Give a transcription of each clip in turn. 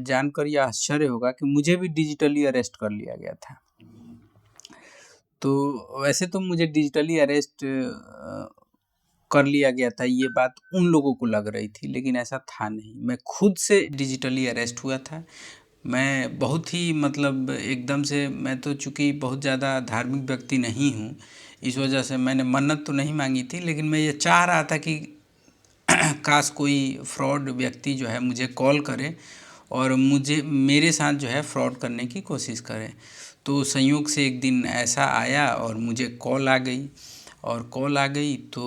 जानकर यह आश्चर्य होगा कि मुझे भी डिजिटली अरेस्ट कर लिया गया था। तो वैसे तो मुझे डिजिटली अरेस्ट कर लिया गया था, ये बात उन लोगों को लग रही थी, लेकिन ऐसा था नहीं। मैं खुद से डिजिटली अरेस्ट हुआ था। मैं बहुत ही मतलब एकदम से, मैं तो चूँकि बहुत ज़्यादा धार्मिक व्यक्ति नहीं हूँ, इस वजह से मैंने मन्नत तो नहीं मांगी थी, लेकिन मैं ये चाह रहा था कि काश कोई फ्रॉड व्यक्ति जो है मुझे कॉल करे और मुझे मेरे साथ जो है फ्रॉड करने की कोशिश करे। तो संयोग से एक दिन ऐसा आया और मुझे कॉल आ गई, और कॉल आ गई तो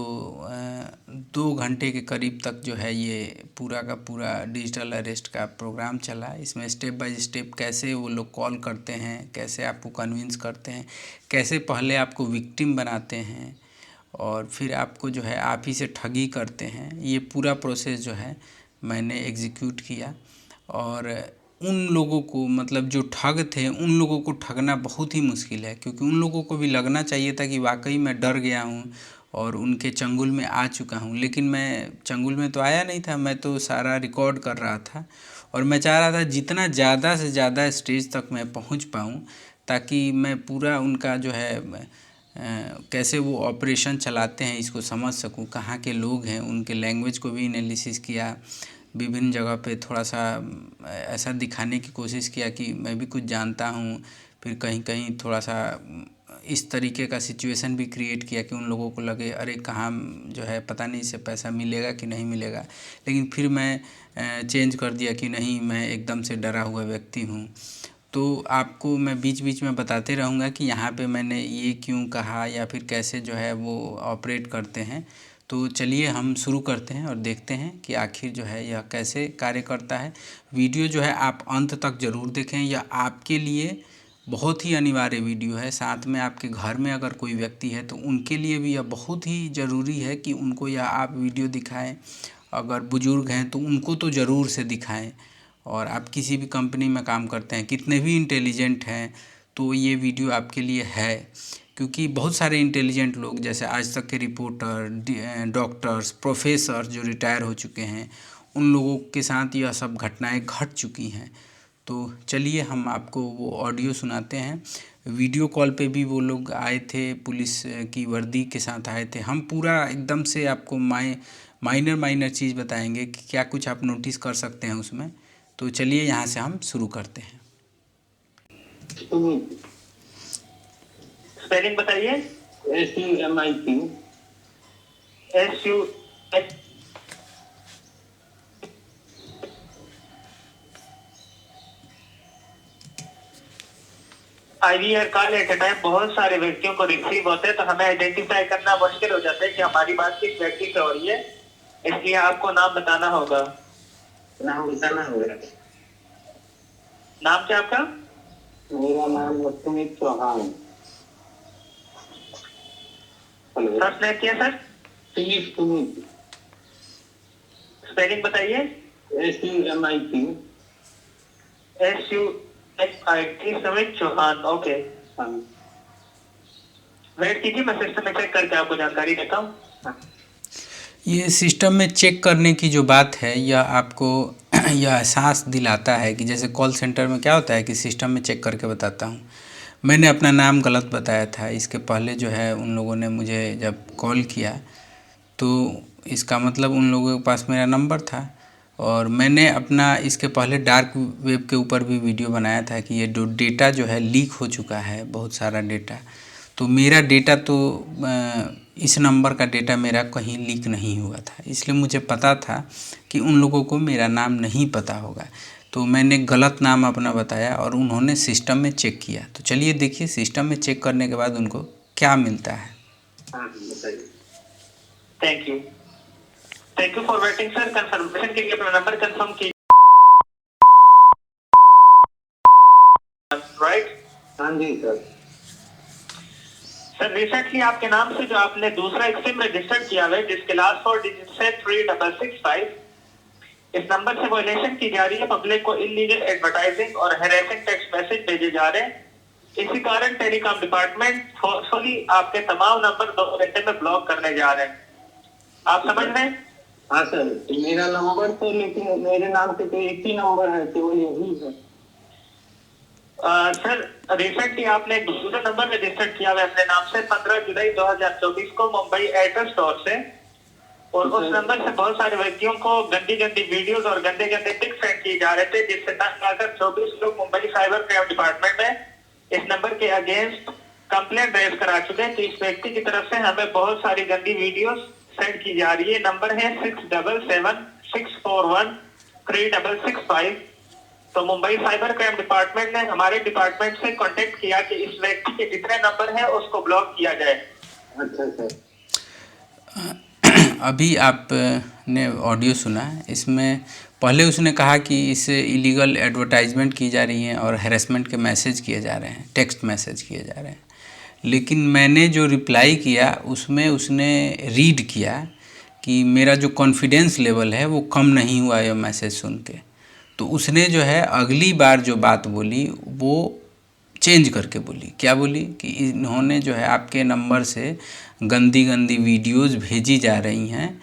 2 घंटे के करीब तक जो है ये पूरा का पूरा डिजिटल अरेस्ट का प्रोग्राम चला। इसमें स्टेप बाय स्टेप कैसे वो लोग कॉल करते हैं, कैसे आपको कन्विंस करते हैं, कैसे पहले आपको विक्टिम बनाते हैं और फिर आपको जो है आप ही से ठगी करते हैं, ये पूरा प्रोसेस जो है मैंने एग्जीक्यूट किया। और उन लोगों को, मतलब जो ठग थे, उन लोगों को ठगना बहुत ही मुश्किल है, क्योंकि उन लोगों को भी लगना चाहिए था कि वाकई मैं डर गया हूँ और उनके चंगुल में आ चुका हूँ। लेकिन मैं चंगुल में तो आया नहीं था, मैं तो सारा रिकॉर्ड कर रहा था और मैं चाह रहा था जितना ज़्यादा से ज़्यादा स्टेज तक मैं पहुँच पाऊँ, ताकि मैं पूरा उनका जो है कैसे वो ऑपरेशन चलाते हैं इसको समझ सकूं, कहाँ के लोग हैं, उनके लैंग्वेज को भी एनालिसिस किया, विभिन्न जगह पे थोड़ा सा ऐसा दिखाने की कोशिश किया कि मैं भी कुछ जानता हूँ। फिर कहीं कहीं थोड़ा सा इस तरीके का सिचुएशन भी क्रिएट किया कि उन लोगों को लगे अरे कहाँ जो है पता नहीं इससे पैसा मिलेगा कि नहीं मिलेगा। लेकिन फिर मैं चेंज कर दिया कि नहीं, मैं एकदम से डरा हुआ व्यक्ति हूँ। तो आपको मैं बीच बीच में बताते रहूँगा कि यहाँ पे मैंने ये क्यों कहा या फिर कैसे जो है वो ऑपरेट करते हैं। तो चलिए हम शुरू करते हैं और देखते हैं कि आखिर जो है यह कैसे कार्य करता है। वीडियो जो है आप अंत तक ज़रूर देखें, यह आपके लिए बहुत ही अनिवार्य वीडियो है। साथ में आपके घर में अगर कोई व्यक्ति है तो उनके लिए भी यह बहुत ही ज़रूरी है कि उनको यह आप वीडियो दिखाएं। अगर बुज़ुर्ग हैं तो उनको तो ज़रूर से दिखाएं, और आप किसी भी कंपनी में काम करते हैं, कितने भी इंटेलिजेंट हैं, तो ये वीडियो आपके लिए है। क्योंकि बहुत सारे इंटेलिजेंट लोग, जैसे आज तक के रिपोर्टर, डॉक्टर्स, प्रोफेसर जो रिटायर हो चुके हैं, उन लोगों के साथ यह सब घटनाएं घट चुकी हैं। तो चलिए हम आपको वो ऑडियो सुनाते हैं। वीडियो कॉल पे भी वो लोग आए थे, पुलिस की वर्दी के साथ आए थे। हम पूरा एकदम से आपको माइनर माइनर चीज़ बताएंगे कि क्या कुछ आप नोटिस कर सकते हैं उसमें। तो चलिए यहाँ से हम शुरू करते हैं। स्पेलिंग बताइए। SUMIQ SUH IVR call at a time बहुत सारे व्यक्तियों को रिसीव होते हैं, तो हमें आइडेंटिफाई करना मुश्किल हो जाता है कि हमारी बात किस व्यक्ति से हो रही है। इसलिए आपको नाम बताना होगा। नाम बताना होगा। नाम क्या आपका? मेरा नाम सुमित चौहान। फर्स्ट नेम क्या सर? सुमित। स्पेलिंग बताइए। SUMIQ Sumit Chauhan. Okay, wait कीजिए, मैं सिस्टम में चेक करके आपको जानकारी देता हूँ। ये सिस्टम में चेक करने की जो बात है, यह आपको यह एहसास दिलाता है कि जैसे कॉल सेंटर में क्या होता है कि सिस्टम में चेक करके बताता हूँ। मैंने अपना नाम गलत बताया था इसके पहले, जो है उन लोगों ने मुझे जब कॉल किया तो इसका मतलब उन लोगों के पास मेरा नंबर था, और मैंने अपना इसके पहले डार्क वेब के ऊपर भी वीडियो बनाया था कि ये जो डेटा जो है लीक हो चुका है, बहुत सारा डेटा। तो मेरा डेटा तो इस नंबर का डेटा मेरा कहीं लीक नहीं हुआ था, इसलिए मुझे पता था कि उन लोगों को मेरा नाम नहीं पता होगा। तो मैंने गलत नाम अपना बताया और उन्होंने सिस्टम में चेक किया। तो चलिए देखिए सिस्टम में चेक करने के बाद उनको क्या मिलता है। Thank you for waiting sir. Confirmation के लिए अपना नंबर कंफर्म कीजिए। राइट? हाँ जी सर। सर रिसेंटली आपके नाम से जो आपने दूसरा एक सिम रजिस्टर किया है जिसके लास्ट 4 डिजिट है 3665, इस नंबर से वायलेशन की जा रही है। पब्लिक को इलीगल एडवर्टाइजिंग और हैरेसिंग टेक्स्ट मैसेज भेजे जा रहे हैं। इसी कारण टेलीकॉम डिपार्टमेंट फोर्सफुली आपके तमाम नंबर 2 घंटे में ब्लॉक करने जा रहे हैं। आप समझ रहे हैं? हाँ सर, तो मेरा नंबर तो, लेकिन मेरे नाम पे तो एक ही नंबर है, केवल यही है। सर रिसेंटली आपने एक दूसरा नंबर रजिस्टर किया हुआ है अपने नाम से 15 जुलाई 2024 को मुंबई एयरटेल स्टोर से, और उस नंबर से बहुत सारे व्यक्तियों को गंदी गंदी वीडियोस और गंदे गंदे पिक्स सेंड किए जा रहे थे, जिससे तंग आकर 24 लोग मुंबई साइबर क्राइम डिपार्टमेंट में इस नंबर के अगेंस्ट कंप्लेंट रेज करा चुके हैं। तो इस व्यक्ति की तरफ से हमें बहुत सारी गंदी वीडियोस सेंड की जा रही है। नंबर है 6776413665। तो मुंबई साइबर क्राइम डिपार्टमेंट ने हमारे डिपार्टमेंट से कांटेक्ट किया कि इस व्यक्ति के जितने नंबर है उसको ब्लॉक किया जाए। अच्छा सर। अभी आपने ऑडियो सुना, इसमें पहले उसने कहा कि इससे इलीगल एडवर्टाइजमेंट की जा रही है और हैरेसमेंट के मैसेज किए जा रहे हैं, टेक्स्ट मैसेज किए जा रहे हैं। लेकिन मैंने जो रिप्लाई किया उसमें उसने रीड किया कि मेरा जो कॉन्फिडेंस लेवल है वो कम नहीं हुआ ये मैसेज सुन के। तो उसने जो है अगली बार जो बात बोली वो चेंज करके बोली। क्या बोली कि इन्होंने जो है आपके नंबर से गंदी गंदी वीडियोस भेजी जा रही हैं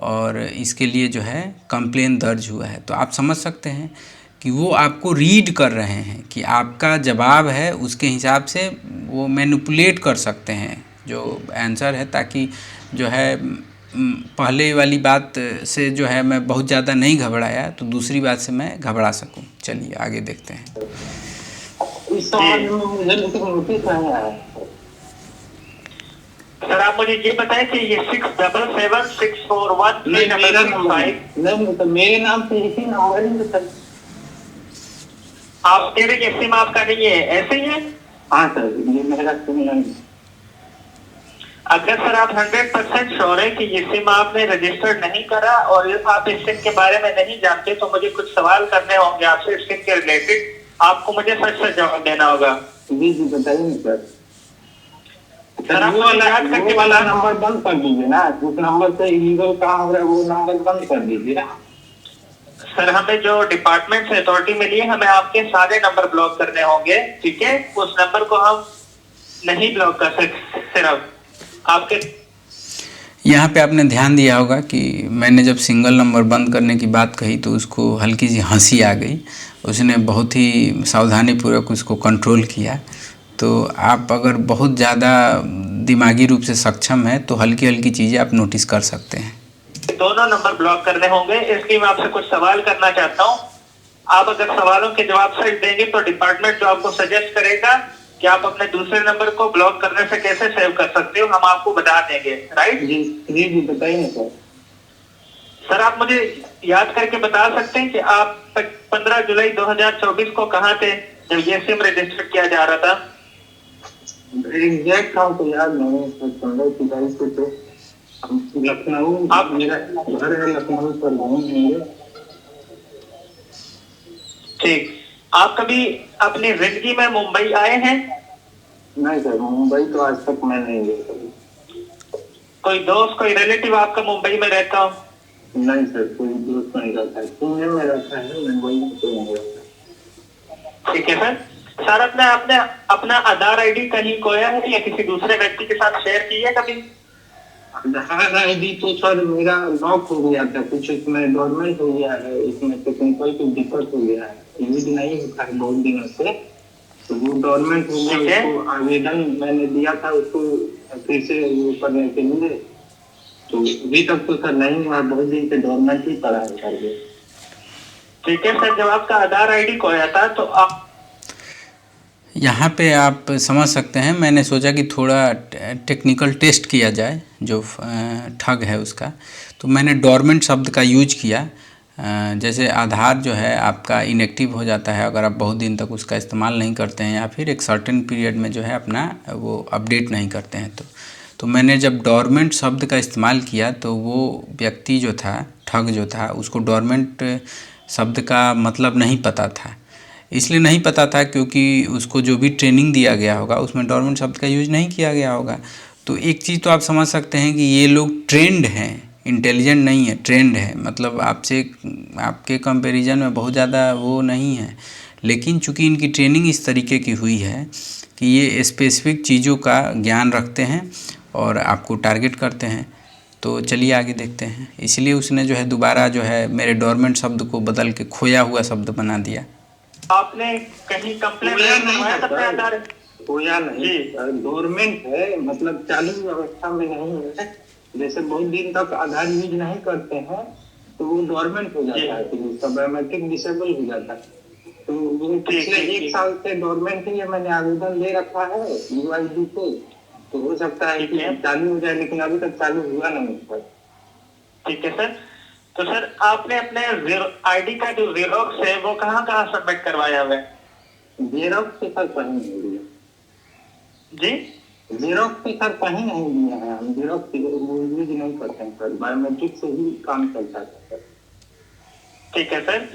और इसके लिए जो है कंप्लेन दर्ज हुआ है। तो आप समझ सकते हैं कि वो आपको रीड कर रहे हैं कि आपका जवाब है उसके हिसाब से वो मैनिपुलेट कर सकते हैं जो आंसर है, ताकि जो है पहले वाली बात से जो है मैं बहुत ज़्यादा नहीं घबराया तो दूसरी बात से मैं घबरा सकूं। चलिए आगे देखते हैं। इस संबंध में मुझे लेकिन नोटिस नहीं आया। सर आप मुझे ये बताएं कि ये 677641 नहीं, मेरा नंबर नहीं, तो मेरे नाम पे एक ही नंबर है सर। आप कह रहे कि सिम आपका नहीं है, ऐसे ही है? हाँ सर, ये मेरा सिम नहीं है। अगर सर आप 100% श्योर है कि ये सिम आपने रजिस्टर्ड नहीं करा और आप इस सिम के बारे में नहीं जानते, तो मुझे कुछ सवाल करने होंगे आपसे इस सिम के रिलेटेड। आपको मुझे सच सच जवाब देना होगा। जी जी बताइए सर। सर आप याद करके वो वाला नंबर बंद कर दीजिए ना, उस नंबर से इलीगल काम हो रहा है, वो नंबर बंद कर दीजिए ना। सर हमें जो डिपार्टमेंट से अथॉरिटी मिली है, हमें आपके सारे नंबर ब्लॉक करने होंगे, ठीक है? उस नंबर को हम नहीं ब्लॉक कर सकते। सिर्फ आपके यहाँ पे आपने ध्यान दिया होगा कि मैंने जब सिंगल नंबर बंद करने की बात कही तो उसको हल्की सी हंसी आ गई। उसने बहुत ही सावधानीपूर्वक उसको कंट्रोल किया। तो आप अगर बहुत ज़्यादा दिमागी रूप से सक्षम हैं तो हल्की हल्की चीज़ें आप नोटिस कर सकते हैं। दोनों नंबर ब्लॉक करने होंगे, इसलिए मैं आपसे कुछ सवाल करना चाहता हूँ। आप अगर सवालों के जवाब सही देंगे तो डिपार्टमेंट जो आपको सजेस्ट करेगा कि आप अपने दूसरे नंबर को ब्लॉक करने से कैसे सेव कर सकते हो, हम आपको बता देंगे। राइट जी जी जी बताइए सर। सर आप मुझे याद करके बता सकते हैं कि आप 15 जुलाई 2024 को कहाँ थे जब ये सिम रजिस्टर किया जा रहा था? एग्जैक्ट काम तो याद नहीं है सर। 15 जुलाई को तो लखनऊ, आप मेरा घर है लखनऊ पर घूम। ठीक, आप कभी अपनी जिंदगी में मुंबई आए हैं? नहीं सर, मुंबई तो आज तक मैं नहीं गया कभी। कोई दोस्त कोई रिलेटिव आपका मुंबई में रहता हो? नहीं सर, कोई दोस्त नहीं रहता है, पुणे में रहता है, मुंबई में तो नहीं रहता। ठीक है सर। सर आपने अपना आधार आईडी कहीं खोया है या किसी दूसरे व्यक्ति के साथ शेयर की है कभी? आधार आईडी तो सर मेरा लॉक हो गया था, कुछ इसमें गवर्नमेंट हो गया है, इसमें टेक्निकल की दिक्कत हो गया है, यूज नहीं होता है बहुत दिनों से, तो वो गवर्नमेंट हो गया। उसको आवेदन मैंने दिया था उसको फिर से वो करने के लिए, तो अभी तक तो सर नहीं हुआ, बहुत दिन से गवर्नमेंट ही पड़ा है सर। ठीक है सर, जब आपका आधार आईडी खोया था तो आप यहाँ पे आप समझ सकते हैं, मैंने सोचा कि थोड़ा टेक्निकल टेस्ट किया जाए जो ठग है उसका। तो मैंने डोरमेंट शब्द का यूज किया। जैसे आधार जो है आपका इनएक्टिव हो जाता है अगर आप बहुत दिन तक उसका इस्तेमाल नहीं करते हैं या फिर एक सर्टेन पीरियड में जो है अपना वो अपडेट नहीं करते हैं। तो मैंने जब डोरमेंट शब्द का इस्तेमाल किया तो वो व्यक्ति जो था, ठग जो था, उसको डोरमेंट शब्द का मतलब नहीं पता था। इसलिए नहीं पता था क्योंकि उसको जो भी ट्रेनिंग दिया गया होगा उसमें डोरमेंट शब्द का यूज नहीं किया गया होगा। तो एक चीज़ तो आप समझ सकते हैं कि ये लोग ट्रेंड हैं, इंटेलिजेंट नहीं है, ट्रेंड है, मतलब आपसे आपके कंपैरिजन में बहुत ज़्यादा वो नहीं है। लेकिन चूंकि इनकी ट्रेनिंग इस तरीके की हुई है कि ये स्पेसिफिक चीज़ों का ज्ञान रखते हैं और आपको टारगेट करते हैं। तो चलिए आगे देखते हैं। इसलिए उसने जो है दोबारा जो है मेरे डोरमेंट शब्द को बदल के खोया हुआ शब्द बना दिया। आपने कहीं कंप्लेंट करवाया था अपने आधार? खोया नहीं, डोरमेंट है, मतलब चालू अवस्था में नहीं है। जैसे बहुत दिन तक आधार यूज नहीं करते हैं तो वो डोरमेंट हो जाता है, तो उसका बायोमेट्रिक डिसेबल हो जाता है। तो वो पिछले 1 साल से डोरमेंट ही है, मैंने आवेदन दे रखा है यूआईडी पे, तो हो सकता है कि चालू हो जाए, लेकिन अभी तक चालू हुआ नहीं है। ठीक है सर। तो सर आपने अपने आईडी का जो जेरोक्स है वो कहाँ सबमिट करवाया हुआ है? जेरोक्स के सर कहीं नहीं दिया जी, जेरोक्स के सर कहीं नहीं दिया है। हम जेरोक्स यूज नहीं करते हैं सर, बायोमेट्रिक से ही काम चलता है सर। ठीक है सर।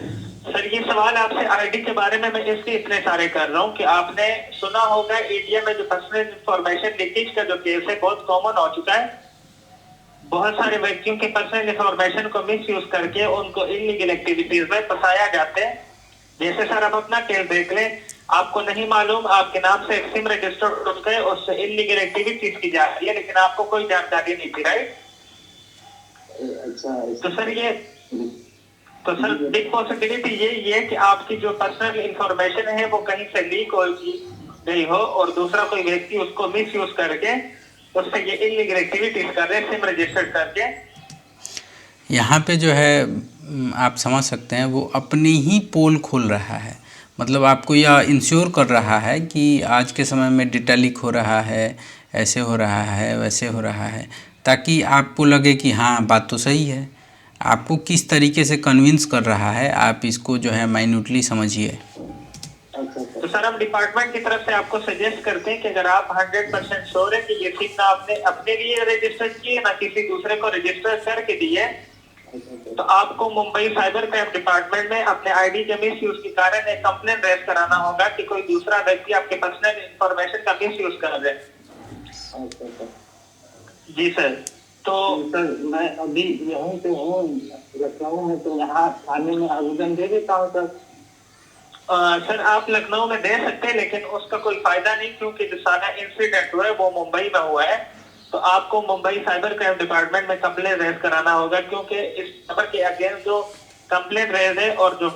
सर ये सवाल आपसे आईडी के बारे में मैं इसलिए इतने सारे कर रहा हूँ कि आपने सुना होगा इंडिया में जो पर्सनल इंफॉर्मेशन लीकेज का जो केस है बहुत कॉमन हो चुका है। बहुत सारे व्यक्तियों के पर्सनल इंफॉर्मेशन को मिस यूज करके उनको इलीगल एक्टिविटीज में फंसाया जाते हैं। जैसे सर आप अपना केस देख लें, आपको नहीं मालूम आपके नाम से एक सिम रजिस्टर्ड हो चुका है, उससे इलीगल एक्टिविटीज की जा रही है, लेकिन आपको कोई जानकारी नहीं थी, राइट? अच्छा, तो सर बिग पॉसिबिलिटी ये है कि आपकी जो पर्सनल इंफॉर्मेशन है वो कहीं से लीक हो गई हो और दूसरा कोई व्यक्ति उसको मिस यूज करके उससे ये इलीगल एक्टिविटीज कर रहे हैं सिम रजिस्टर्ड करके। यहाँ पे जो है आप समझ सकते हैं वो अपनी ही पोल खोल रहा है, मतलब आपको यह इंश्योर कर रहा है कि आज के समय में डेटा लीक हो रहा है, ऐसे हो रहा है, वैसे हो रहा है, ताकि आपको लगे कि हाँ बात तो सही है। आपको किस तरीके से कन्विंस कर रहा है आप इसको जो है माइन्यूटली समझिए। तो सर हम डिपार्टमेंट की तरफ से आपको सजेस्ट करते हैं कि अगर आप 100% श्योर है कि ये सिम ना आपने अपने लिए रजिस्टर किए ना किसी दूसरे को रजिस्टर करके दिए, तो आपको मुंबई साइबर क्राइम डिपार्टमेंट में अपने आईडी के मिस यूज के कारण एक कंप्लेंट रेज कराना होगा कि कोई दूसरा व्यक्ति आपके पर्सनल इंफॉर्मेशन का मिस यूज कर रहे हैं। जी सर। तो सर मैं अभी यहीं पे हूँ लखनऊ में, तो यहाँ थाने में आवेदन दे देता हूँ सर। सर आप लखनऊ में दे सकते हैं, लेकिन उसका कोई फायदा नहीं, क्योंकि जो सारा इंसिडेंट हुआ है वो मुंबई में हुआ है। तो आपको मुंबई साइबर क्राइम डिपार्टमेंट में कंप्लेंट रेज कराना होगा, क्योंकि इस नंबर के अगेंस्ट जो कंप्लेंट रेज है और जो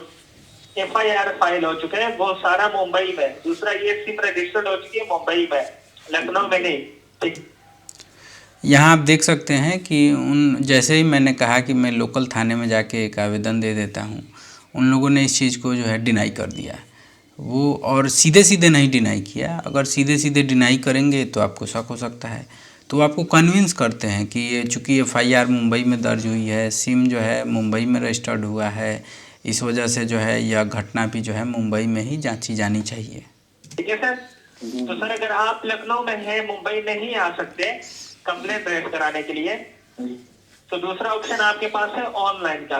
FIR फाइल हो चुके हैं वो सारा मुंबई में। दूसरा ये सिम रजिस्टर्ड हो चुकी है मुंबई में, लखनऊ में नहीं। ठीक, यहाँ आप देख सकते हैं कि जैसे ही मैंने कहा कि मैं लोकल थाने में जाके एक आवेदन दे देता हूँ, उन लोगों ने इस चीज़ को जो है डिनाई कर दिया वो, और सीधे सीधे नहीं डिनाई किया। अगर सीधे सीधे डिनाई करेंगे तो आपको शक हो सकता है, तो आपको कन्विंस करते हैं कि ये चूँकि FIR मुंबई में दर्ज हुई है, सिम जो है मुंबई में रजिस्टर्ड हुआ है, इस वजह से जो है यह घटना भी जो है मुंबई में ही जांची जानी चाहिए। ठीक है सर। तो सर अगर आप लखनऊ में हैं, मुंबई नहीं आ सकते कंप्लेंट रेज कराने के लिए, तो दूसरा ऑप्शन आपके पास है ऑनलाइन का।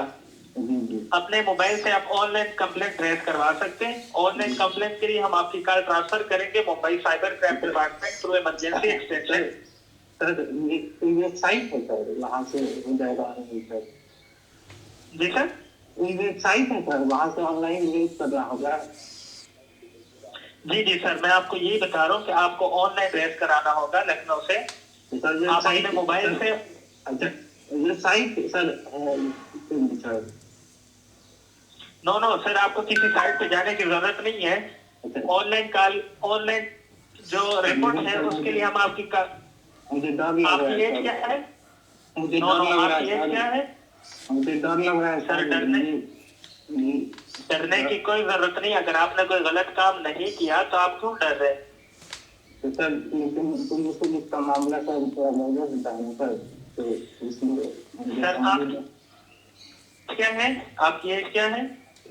अपने मोबाइल से आप ऑनलाइन कंप्लेंट रेज करवा सकते हैं। ऑनलाइन कंप्लेंट के लिए हम आपकी कॉल ट्रांसफर करेंगे Mumbai cyber crime department through emergency extension. Sir ये साइट है सर, वहाँ से हो जाएगा। जी सर, ये वेबसाइट है सर, वहाँ से ऑनलाइन रेज करना होगा। जी सर, मैं आपको यही बता रहा हूँ कि आपको ऑनलाइन रेज कराना होगा लखनऊ से। सर आप अपने मोबाइल से, अच्छा ये साइट सर नो सर, आपको किसी साइट पे जाने की जरूरत नहीं है। ऑनलाइन जो रिपोर्ट है उसके लिए हम आपकी मुझे डर लग रहा है। आपकी एज क्या है? मुझे डर लग रहा है। मुझे डर लग रहा है सर। डरने की कोई जरूरत नहीं। अगर आपने कोई गलत काम नहीं किया तो आप क्यों डर रहे? तो सर लेकिन इसका मामला सर सर, तो इसलिए सर आप क्या है, आपकी एज क्या है?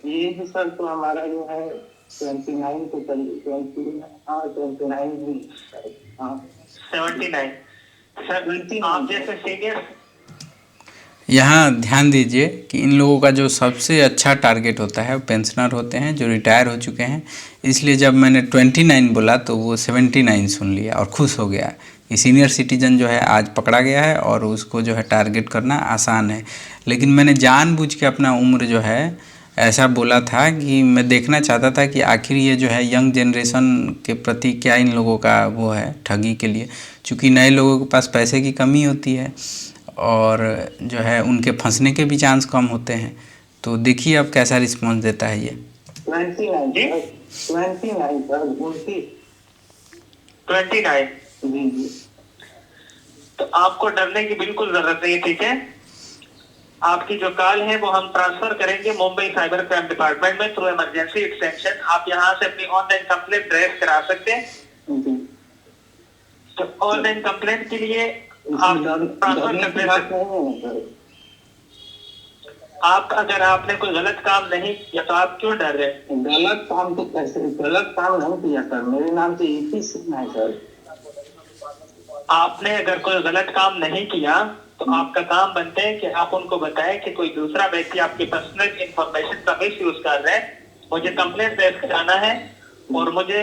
ये सर तो हमारा जो है 29 तो 79। सर आप जैसे सीनियर, यहाँ ध्यान दीजिए कि इन लोगों का जो सबसे अच्छा टारगेट होता है वो पेंशनर होते हैं जो रिटायर हो चुके हैं। इसलिए जब मैंने 29 बोला तो वो 79 सुन लिया और खुश हो गया कि सीनियर सिटीजन जो है आज पकड़ा गया है और उसको जो है टारगेट करना आसान है। लेकिन मैंने जानबूझ के अपना उम्र जो है ऐसा बोला था कि मैं देखना चाहता था कि आखिर ये जो है यंग जनरेशन के प्रति क्या इन लोगों का वो है ठगी के लिए, चूँकि नए लोगों के पास पैसे की कमी होती है और जो है उनके फंसने के भी चांस कम होते हैं। तो देखिए अब कैसा रिस्पॉन्स देता है ये। 29 जी। तो आपको डरने की बिल्कुल जरूरत नहीं है, ठीक है। आपकी जो कॉल है वो हम ट्रांसफर करेंगे मुंबई साइबर क्राइम डिपार्टमेंट में थ्रू इमरजेंसी एक्सटेंशन। आप यहाँ से अपनी ऑनलाइन कंप्लेंट रेज करा सकते हैं। तो ऑनलाइन कंप्लेंट के लिए आप ट्रांसफर कर सकते हैं। आप अगर आपने कोई गलत काम नहीं किया तो आप क्यों डर रहे हैं? गलत काम तो कैसे, गलत काम नहीं किया सर, मेरे नाम से एक ही सिम है सर। आपने अगर कोई गलत काम नहीं किया तो आपका काम बनता है कि आप उनको बताएं कि कोई दूसरा व्यक्ति आपकी पर्सनल इंफॉर्मेशन का मिस यूज कर रहा है, मुझे कंप्लेंट रेज कराना है और मुझे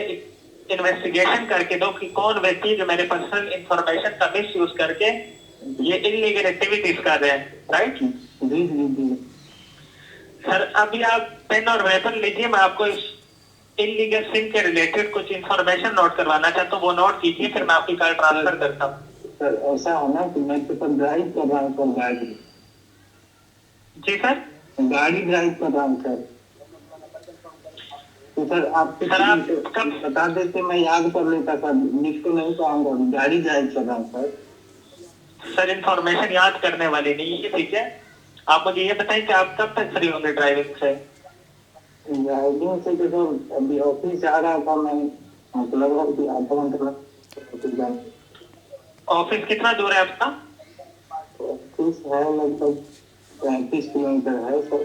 इन्वेस्टिगेशन करके दो कि कौन व्यक्ति जो मेरे पर्सनल इंफॉर्मेशन का मिस यूज करके ये इलीगल एक्टिविटीज कर रहे हैं, राइट? जी। सर अभी आप पेन और पेपर लीजिए, मैं आपको इस इलीगल सिम के रिलेटेड कुछ इंफॉर्मेशन नोट करवाना चाहता हूँ, वो नोट कीजिए, फिर मैं आपकी कॉल ट्रांसफर करता हूँ। सर ऐसा है ना कि मैं तो ड्राइव कर रहा हूँ सर, गाड़ी। जी सर, गाड़ी ड्राइव कर रहा हूँ सर। तो सर आप बता देते मैं याद कर लेता सर, लिख तो नहीं पाऊंगा, गाड़ी ड्राइव कर रहा हूँ सर। सर इंफॉर्मेशन याद करने वाली नहीं है, ठीक है। आप मुझे ये बताएं कि आप कब तक फ्री होंगे ड्राइविंग से? ड्राइविंग से तो अभी ऑफिस जा रहा था मैं, मतलब आधा घंटा। ऑफिस कितना दूर है आपका? ऑफिस है लगभग 35 किलोमीटर है सर।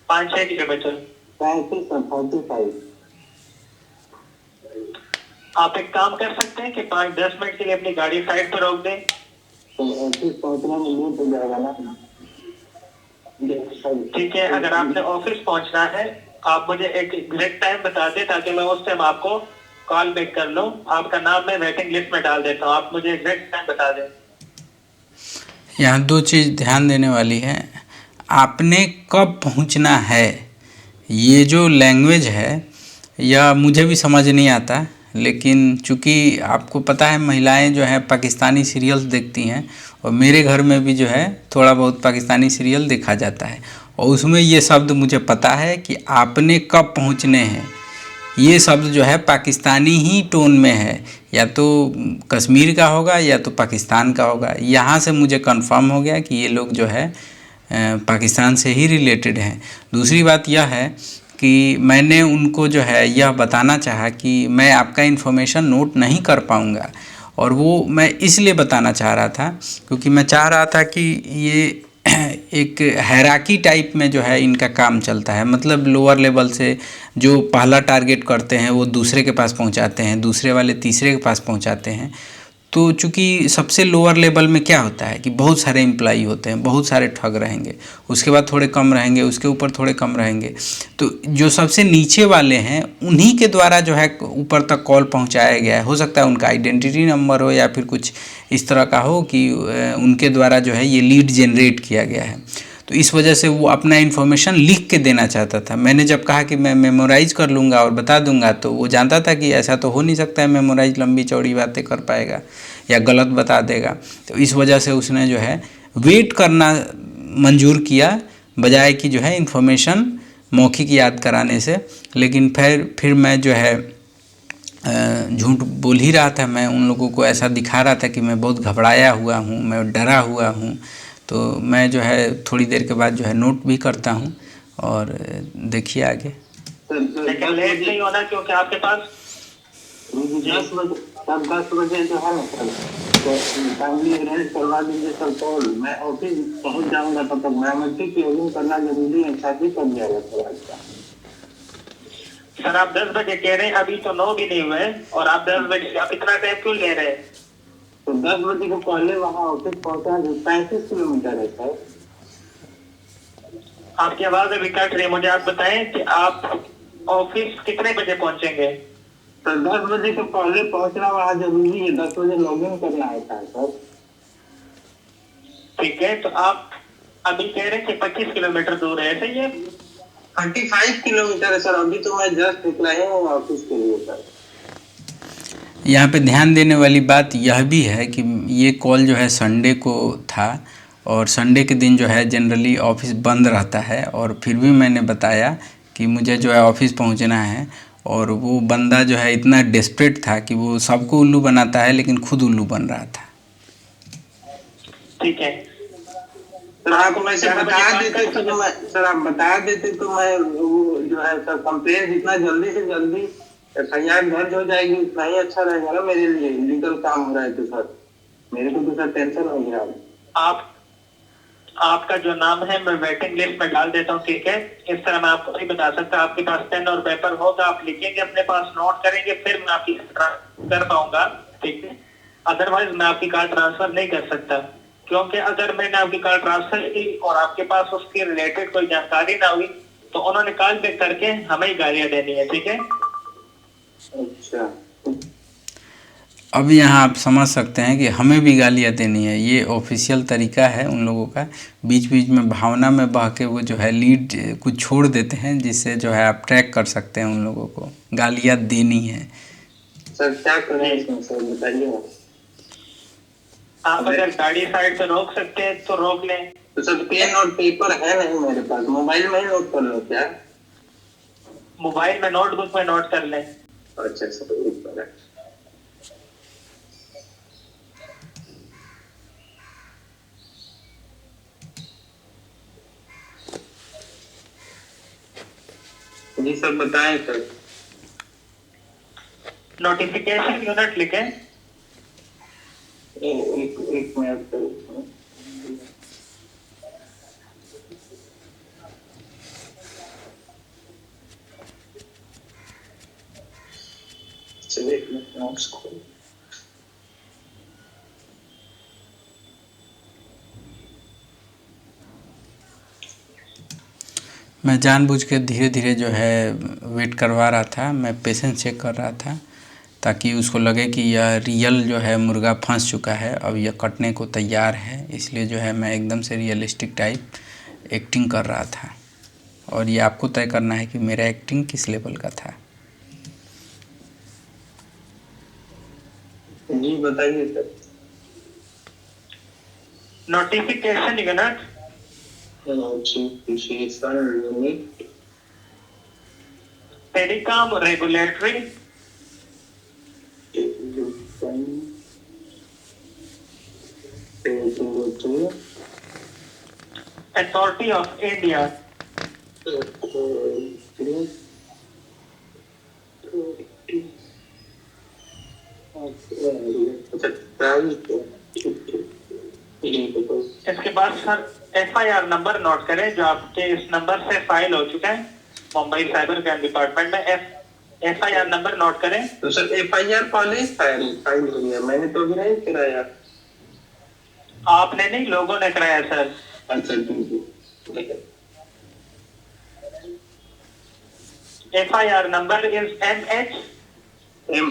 5-6 किलोमीटर? 35 और 45। आप एक काम कर सकते हैं कि 5-10 मिनट के लिए अपनी गाड़ी साइड पर रोक दें। तो ऑफिस पहुंचने में लेट हो जाएगा ना। ठीक है, अगर आपने ऑफिस पहुंचना है आप मुझे एक एग्जैक्ट टाइम बता दें ताकि मैं उस टाइम आपको कॉल बैक कर लूं। आपका नाम मैं वेटिंग लिस्ट में डाल देता हूं, आप मुझे एग्जैक्ट टाइम बता दें। यहाँ दो चीज़ ध्यान देने वाली है, आपने कब पहुँचना है, ये जो लैंग्वेज है यह मुझे भी समझ नहीं आता, लेकिन चूँकि आपको पता है महिलाएं जो है पाकिस्तानी सीरियल्स देखती हैं और मेरे घर में भी जो है थोड़ा बहुत पाकिस्तानी सीरियल देखा जाता है और उसमें ये शब्द मुझे पता है कि आपने कब पहुंचने हैं। ये शब्द जो है पाकिस्तानी ही टोन में है, या तो कश्मीर का होगा या तो पाकिस्तान का होगा। यहाँ से मुझे कंफर्म हो गया कि ये लोग जो है पाकिस्तान से ही रिलेटेड हैं। दूसरी बात यह है कि मैंने उनको जो है यह बताना चाहा कि मैं आपका इन्फॉर्मेशन नोट नहीं कर पाऊँगा, और वो मैं इसलिए बताना चाह रहा था क्योंकि मैं चाह रहा था कि ये एक हैराकी टाइप में जो है इनका काम चलता है, मतलब लोअर लेवल से जो पहला टारगेट करते हैं वो दूसरे के पास पहुंचाते हैं, दूसरे वाले तीसरे के पास पहुंचाते हैं। तो चूँकि सबसे लोअर लेवल में क्या होता है कि बहुत सारे एम्प्लॉई होते हैं, बहुत सारे ठग रहेंगे, उसके बाद थोड़े कम रहेंगे, उसके ऊपर थोड़े कम रहेंगे। तो जो सबसे नीचे वाले हैं उन्हीं के द्वारा जो है ऊपर तक कॉल पहुंचाया गया है। हो सकता है उनका आइडेंटिटी नंबर हो या फिर कुछ इस तरह का हो कि उनके द्वारा जो है ये लीड जनरेट किया गया है। तो इस वजह से वो अपना इन्फॉर्मेशन लिख के देना चाहता था। मैंने जब कहा कि मैं मेमोराइज़ कर लूँगा और बता दूँगा, तो वो जानता था कि ऐसा तो हो नहीं सकता है, मेमोराइज़ लंबी चौड़ी बातें कर पाएगा या गलत बता देगा। तो इस वजह से उसने जो है वेट करना मंजूर किया बजाय कि जो है इन्फॉर्मेशन मौखिक याद कराने से। लेकिन फिर मैं जो है झूठ बोल ही रहा था, मैं उन लोगों को ऐसा दिखा रहा था कि मैं बहुत घबराया हुआ हूँ, मैं डरा हुआ हूँ। तो मैं जो है थोड़ी देर के बाद जो है नोट भी करता हूँ और देखिए आगे। लेकिन लेट नहीं होना क्योंकि आपके पास 10 बजे जो है ना सर, तो फैमिली अरेंज करवा दीजिए सर कॉल। मैं ऑफिस पहुंच जाऊंगा, तब तक बायोमेट्रिक लॉगिन करना जरूरी है, शादी कर जाएगा सर आज का। सर आप 10 बजे कह रहे हैं, अभी तो 9 भी नहीं हुए और आप 10 बजे आप इतना टाइम क्यों ले रहे हैं? तो 10 बजे को पहले वहाँ ऑफिस पहुंचा, जो 35 किलोमीटर है सर। आपकी आवाज अभी कट रही है, मुझे आप बताएं कि आप ऑफिस कितने बजे पहुंचेंगे? सर 10 बजे को पहले पहुंचना वहाँ जरूरी है, 10 बजे लॉगिन करना होता है सर। ठीक है, तो आप अभी कह रहे हैं कि 25 किलोमीटर दूर है, सही है? 35 किलोमीटर है सर। अभी तो मैं जस्ट निकला ही हूँ ऑफिस के लिए सर। यहाँ पे ध्यान देने वाली बात यह भी है कि ये कॉल जो है संडे को था और संडे के दिन जो है जनरली ऑफिस बंद रहता है, और फिर भी मैंने बताया कि मुझे जो है ऑफिस पहुँचना है, और वो बंदा जो है इतना डेस्परेट था कि वो सबको उल्लू बनाता है लेकिन खुद उल्लू बन रहा था। ठीक है सर, आप वैसे बता देते तो मैं सर आप बता देते तो मैं वो जो है सर कंप्लेन जितना जल्दी से जल्दी FIR दर्ज हो जाएगी उतना ही अच्छा रहेगा ना मेरे लिए। लीगल काम हो रहा है तो सर मेरे को तो सर टेंशन हो गया। आपका जो नाम है मैं वेटिंग लिस्ट में डाल देता हूँ, ठीक है। इस तरह मैं आपको नहीं बता सकता। आपके पास पेन और पेपर होगा, आप लिखेंगे, अपने पास नोट करेंगे, फिर मैं आपकी कर पाऊंगा, ठीक है। अदरवाइज मैं आपकी कार ट्रांसफर नहीं कर सकता, क्योंकि अगर मैंने आपकी कार ट्रांसफर की और आपके पास उसकी रिलेटेड कोई जानकारी ना हुई तो उन्होंने कॉल बैक करके हमें ही गालियां देनी है, ठीक है। अच्छा, अब यहाँ आप समझ सकते हैं कि हमें भी गालियाँ देनी है, ये ऑफिशियल तरीका है उन लोगों का। बीच बीच में भावना में बह के वो जो है लीड कुछ छोड़ देते हैं, जिससे जो है आप ट्रैक कर सकते हैं उन लोगों को। गालियाँ देनी है। सर क्या करें इसमें सर बताइए। आप अगर गाड़ी साइड पे रोक सकते हैं तो रोक लें। तो सर पेन और पेपर है नहीं मेरे पास, मोबाइल में ही नोट कर लो क्या? मोबाइल में नोटबुक में नोट कर लें। अच्छा सर एक मिनट। जी सर बताएं सर। नोटिफिकेशन यूनिट लिखें। एक मिनट सर। चलिए एक मिनट नोट्स खोल। मैं जानबूझ के धीरे धीरे जो है वेट करवा रहा था, मैं पेशेंस चेक कर रहा था ताकि उसको लगे कि यह रियल जो है मुर्गा फंस चुका है, अब यह कटने को तैयार है। इसलिए जो है मैं एकदम से रियलिस्टिक टाइप एक्टिंग कर रहा था, और ये आपको तय करना है कि मेरा एक्टिंग किस लेवल का था। जी बताइए sir. Notification unit unit telecom regulatory authority of India. इसके बाद सर FIR नंबर नोट करें जो आपके इस नंबर से फाइल हो चुका है मुंबई साइबर क्राइम डिपार्टमेंट में। FIR नंबर नोट करें। तो सर FIR पहले फाइल हो गया, मैंने तो अभी नहीं कराया। आपने नहीं, लोगों ने कराया सर। अच्छा ठीक है। FIR number is MH M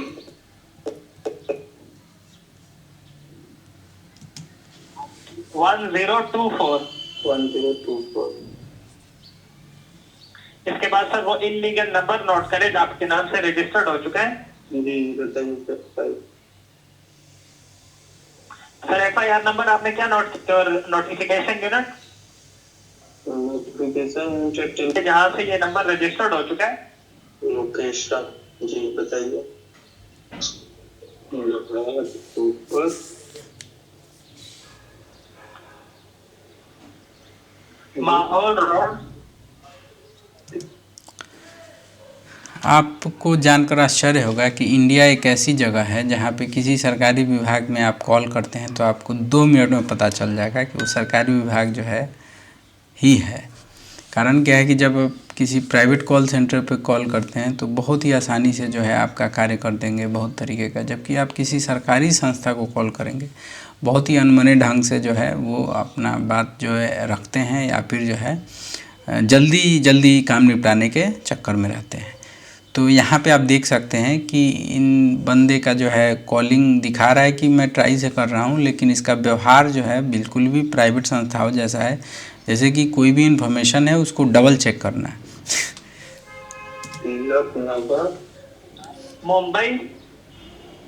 1024। 1024। इसके बाद सर वो इलीगल नंबर नोट करें जो आपके नाम से रजिस्टर्ड हो चुका है। जी बताइए सर। सर FIR नंबर आपने क्या नोट किया? और नोटिफिकेशन यूनिट नोटिफिकेशन जहाँ से ये नंबर रजिस्टर्ड हो चुका है। लोकेशन जी बताइए। माहौल रोड। आपको जानकर आश्चर्य होगा कि इंडिया एक ऐसी जगह है जहाँ पे किसी सरकारी विभाग में आप कॉल करते हैं तो आपको 2 मिनट में पता चल जाएगा कि वो सरकारी विभाग जो है ही है। कारण क्या है कि जब आप किसी प्राइवेट कॉल सेंटर पे कॉल करते हैं तो बहुत ही आसानी से जो है आपका कार्य कर देंगे बहुत तरीके का, जबकि आप किसी सरकारी संस्था को कॉल करेंगे बहुत ही अनमने ढंग से जो है वो अपना बात जो है रखते हैं, या फिर जो है जल्दी जल्दी काम निपटाने के चक्कर में रहते हैं। तो यहाँ पे आप देख सकते हैं कि इन बंदे का जो है कॉलिंग दिखा रहा है कि मैं ट्राई से कर रहा हूँ, लेकिन इसका व्यवहार जो है बिल्कुल भी प्राइवेट संस्थाओं जैसा है, जैसे कि कोई भी इन्फॉर्मेशन है उसको डबल चेक करना है। मुंबई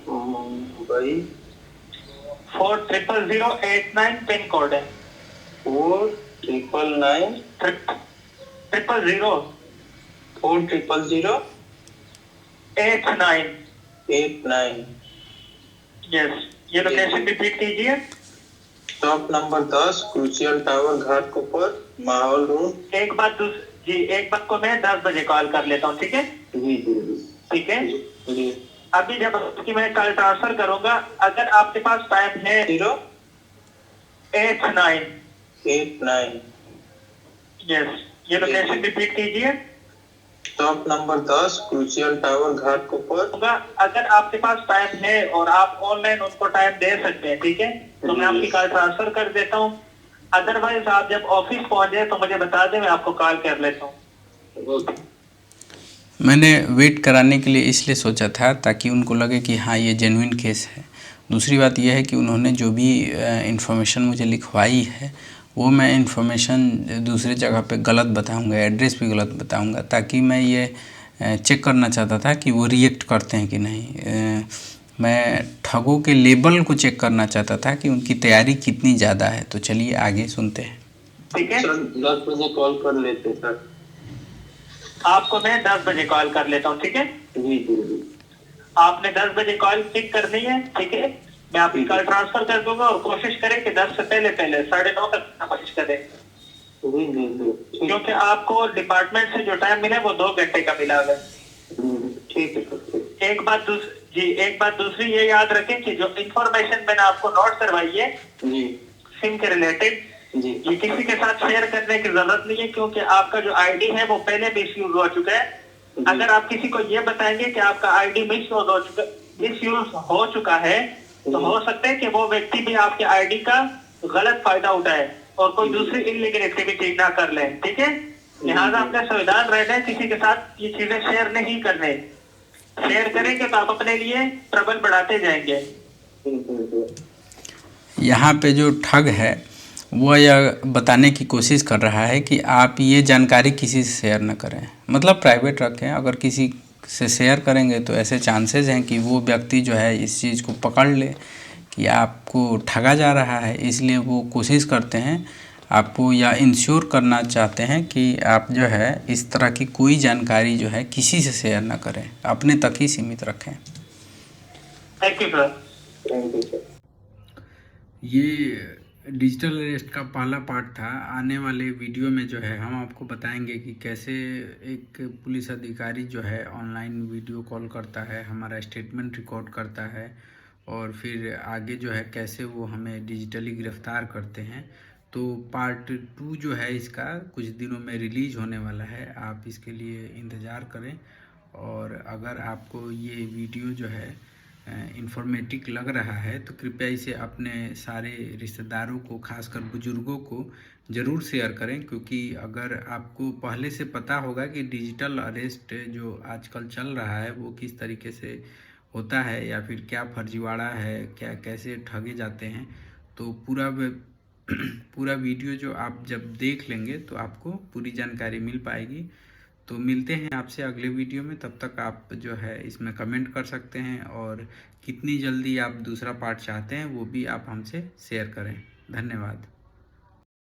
भाई 400089 पिन कोड है। 4999 000 4000 89। 89। यस, ये लोकेशन रिपीट कीजिए। Stop number 10 crucial tower Ghatkopar माहौल रोड। एक बात को मैं 10 बजे कॉल कर लेता हूँ, ठीक है? जी जी ठीक है। जी। अभी जब उसकी मैं कल ट्रांसफर करूंगा, अगर आपके पास टाइम है 089। यस, ये लोकेशन रिपीट कीजिए। Stop number 10 crucial tower Ghatkopar. अगर आपके पास टाइम है और आप ऑनलाइन उनको टाइम दे सकते हैं, ठीक है, तो मैं आपकी कॉल ट्रांसफर कर देता हूँ। अदरवाइज आप जब ऑफिस पहुंच जाए तो मुझे बता दें, मैं आपको कॉल कर लेता हूँ। मैंने वेट कराने के लिए इसलिए सोचा था ताकि उनको लगे कि हाँ ये जेन्युइन केस है। दूसरी बात यह है कि उन्होंने जो भी इन्फॉर्मेशन मुझे लिखवाई है वो मैं इन्फॉर्मेशन दूसरे जगह पे गलत बताऊंगा, एड्रेस भी गलत बताऊंगा, ताकि मैं ये चेक करना चाहता था कि वो रिएक्ट करते हैं कि नहीं। मैं ठगों के लेवल को चेक करना चाहता था कि उनकी तैयारी कितनी ज़्यादा है। तो चलिए आगे सुनते हैं। ठीक है, सर 10 बजे कॉल कर लेते सर। आपको मैं 10 बजे कॉल कर लेता हूँ, ठीक है? जी जी। आपने 10 बजे कॉल पिक करनी है, ठीक है? मैं आपकी कॉल ट्रांसफर कर दूंगा और कोशिश करें कि 10 से पहले 9:30 तक कोशिश करें, क्योंकि आपको डिपार्टमेंट से जो टाइम मिला है वो 2 घंटे का मिला है। ठीक है सर। एक बात दूसरी ये याद रखें कि जो इंफॉर्मेशन मैंने आपको नोट करवाई है जी सिम के रिलेटेड, जी ये किसी के साथ शेयर करने की जरूरत नहीं है, क्योंकि आपका जो आईडी है वो पहले मिसयूज हो चुका है। अगर आप किसी को ये बताएंगे कि आपका आईडी मिसयूज हो चुका है, तो हो सकता है कि वो व्यक्ति भी आपके आईडी का गलत फायदा उठाए और कोई दूसरी इलीगल एक्टिविटी ना कर ले, ठीक है? लिहाजा अपने सावधान रहना है, किसी के साथ ये चीजें शेयर नहीं करने। शेयर करेंगे तो आप अपने लिए ट्रबल बढ़ाते जाएंगे। यहाँ पे जो ठग है वो यह बताने की कोशिश कर रहा है कि आप ये जानकारी किसी से शेयर न करें, मतलब प्राइवेट रखें। अगर किसी से शेयर करेंगे तो ऐसे चांसेस हैं कि वो व्यक्ति जो है इस चीज़ को पकड़ ले कि आपको ठगा जा रहा है। इसलिए वो कोशिश करते हैं आपको या इंश्योर करना चाहते हैं कि आप जो है इस तरह की कोई जानकारी जो है किसी से शेयर ना करें, अपने तक ही सीमित रखें। Thank you sir. ये डिजिटल अरेस्ट का पहला पार्ट था। आने वाले वीडियो में जो है हम आपको बताएंगे कि कैसे एक पुलिस अधिकारी जो है ऑनलाइन वीडियो कॉल करता है, हमारा स्टेटमेंट रिकॉर्ड करता है और फिर आगे जो है कैसे वो हमें डिजिटली गिरफ्तार करते हैं। तो पार्ट 2 जो है इसका कुछ दिनों में रिलीज होने वाला है, आप इसके लिए इंतज़ार करें। और अगर आपको ये वीडियो जो है इंफॉर्मेटिव लग रहा है तो कृपया इसे अपने सारे रिश्तेदारों को, खासकर बुजुर्गों को ज़रूर शेयर करें, क्योंकि अगर आपको पहले से पता होगा कि डिजिटल अरेस्ट जो आजकल चल रहा है वो किस तरीके से होता है या फिर क्या फर्जीवाड़ा है, क्या कैसे ठगे जाते हैं, तो पूरा वीडियो जो आप जब देख लेंगे तो आपको पूरी जानकारी मिल पाएगी। तो मिलते हैं आपसे अगले वीडियो में। तब तक आप जो है इसमें कमेंट कर सकते हैं और कितनी जल्दी आप दूसरा पार्ट चाहते हैं वो भी आप हमसे शेयर करें। धन्यवाद।